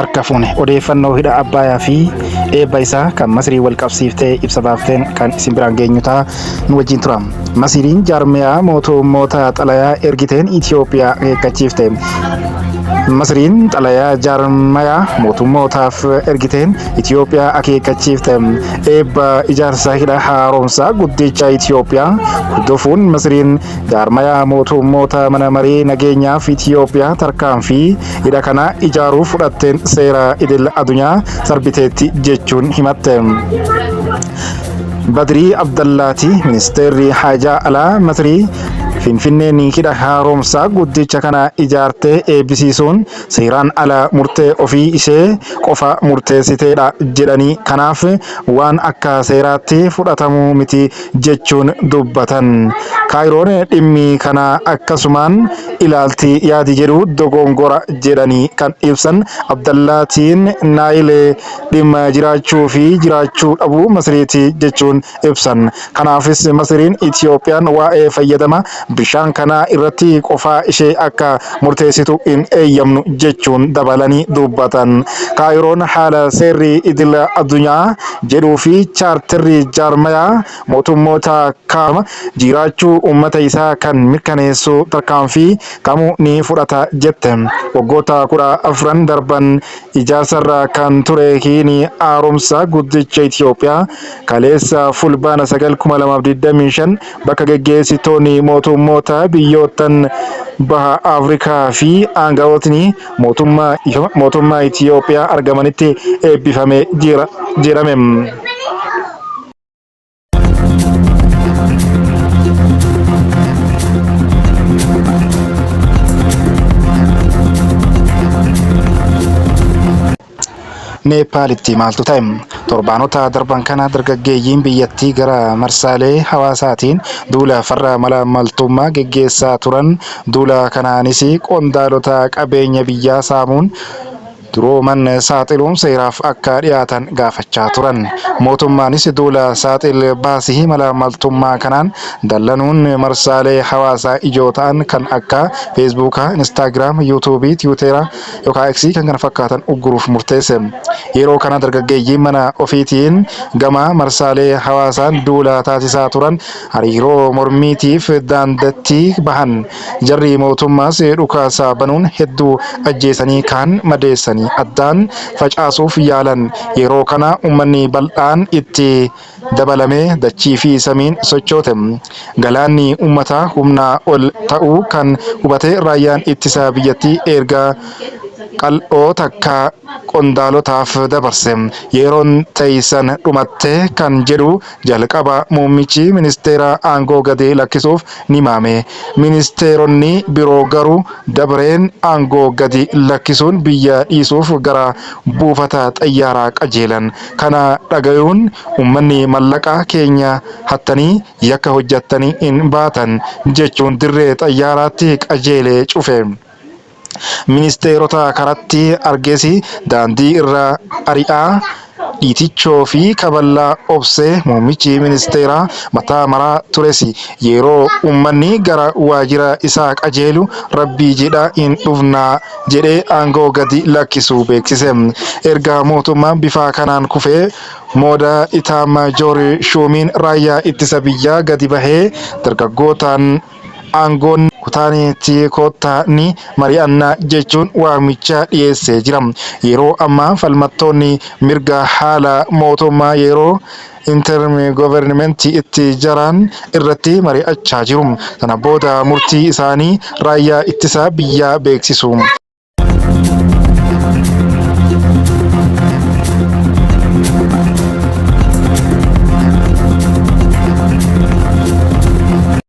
harka fuune odeeffannoo hidha Abbayyaa fi eebba isaa kan Masrii wal qabsiiftee ibsa baafteen kan isin biraan geenyu ta'a nu wajjin tura. Masriin jaarmiyaa mootummoota xalayaa ergiteen Itoophiyaa akeekkachiifte. Masriin xalayaa jaarmiyaa mootummootaaf ergiteen Itoophiyaa akeekkachiifte. Eebba ijaarsa hidha haaromsaa guddicha Itoophiyaa hordofuun Masriin jaarmiyaa mootummoota mana marii nageenyaaf Itoophiyaa tarkaanfii hidha kana ijaaruu fudhatteen seera idil addunyaa sarbiteetti jechuun himatte. Badrii Abdallaati ministeerri haajaa alaa Masrii Finfinneen hidha haaromsaa guddicha kana ijaartee eebbisiisuun seeraan ala murtee ofii ishee qofa murteessiteedha jedhanii kanaaf waan akka seeraatti fudhatamuu miti jechuun dubbatan. Kaayiroon dhimmi kana akkasumaan ilaalti yaadi jedhu dogongora jedhanii kan ibsan Abdallaatiin Naayilee dhimma jiraachuu fi jiraachuu dhabuu Masriiti jechuun ibsan. Kanaafis Masriin Itoophiyaan waa'ee fayyadama bishaan kana irratti qofaa ishee akka murteessitu hin eeyyamnu jechuun dabalanii dubbatan. Kaayiroon haala seerri idil addunyaa jedhuu fi chaartirri jaarmiyaa mootummoota kaama jiraachuu uummata isaa kan mirkaneessu tarkaanfii kamuu ni fudhata jette. Waggoota 14 darban ijaarsarra kan ture hidhi haaromsaa guddicha Itoophiyaa kaleessa fulbaana 9/2025 bakka geggeessitoonni mootummoota biyyootan baha Afrikaa fi aangawootni mootummaa Itoophiyaa argamanitti eebbifamee jirame. Neepaalitti maaltu ta'e? Torbaanota darban kana dargaggeeyyiin biyyattii gara marsaalee hawaasaatiin duula farra malaammaltummaa geggeessaa turan. Duula kanaanis qondaalota qabeenya biyyaa saamuun durooman saaxiluun seeraaf akka dhiyaatan gaafachaa turan. Mootummaanis duula saaxil baasii malaammaltummaa kanaan dallanuun marsaalee hawaasaa ijoo ta'an kan akka feesbuukaa, instaagiraam, yuutuubii, tiwiiteraa yookaan X kan kana fakkaatan ugguruuf murteesse. Yeroo kana dargaggeeyyiin mana ofiitiin gama marsaalee hawaasaan duula taasisaa turan hariiroo mormiitiif daandatti bahan. Jarri mootummaas dhukaasa banuun hedduu ajjeesanii kaan madeessanii addaan facaasuuf yaalan. Yeroo kana uummanni bal'aan itti dabalamee dachii fi samiin sochoote. Galaanni uummataa humnaa ol ta'uu kan hubate raayyaan ittisa biyyattii erga qal'oo takka qondaalotaaf dabarse. Yeroon teessan dhumatte kan jedhu jalqaba muummichi ministeera aangoo gadi lakkisuuf ni maame. Ministeeronni biroo garuu dabareen aangoo gadi lakkisuun biyya dhiisuuf gara buufata xayyaaraa qajeelan. Kana dhagayuun uummanni mallaqa keenya hattanii yakka hojjattanii hin baatan jechuun dirree xayyaaraatti qajeelee cufe. Ministeerota karatti argeesi daandii irra ari'aa dhiitichoo fi kaballaa obsee muummichi ministeeraa mataa maraa tures. Yeroo uummanni gara waajjira isaa qajeelu rabbii jedha hin dhufnaa jedhee aangoo gadi lakkisu beeksise. Erga mootummaan bifa kanaan kufee mooda Itaamaajoor Shuumiin raayyaa ittisa biyyaa gadi bahee dargaggootaan aangoon kutaaniitti koottaa ni mari'annaa jechuun waamicha dhiyeessee jira. Yeroo ammaa falmattoonni mirga haala mootummaa yeroo intermi governimentii itti jaran irratti mari'achaa jiru. Sana booda murtii isaanii raayyaa ittisa biyyaa beeksisu.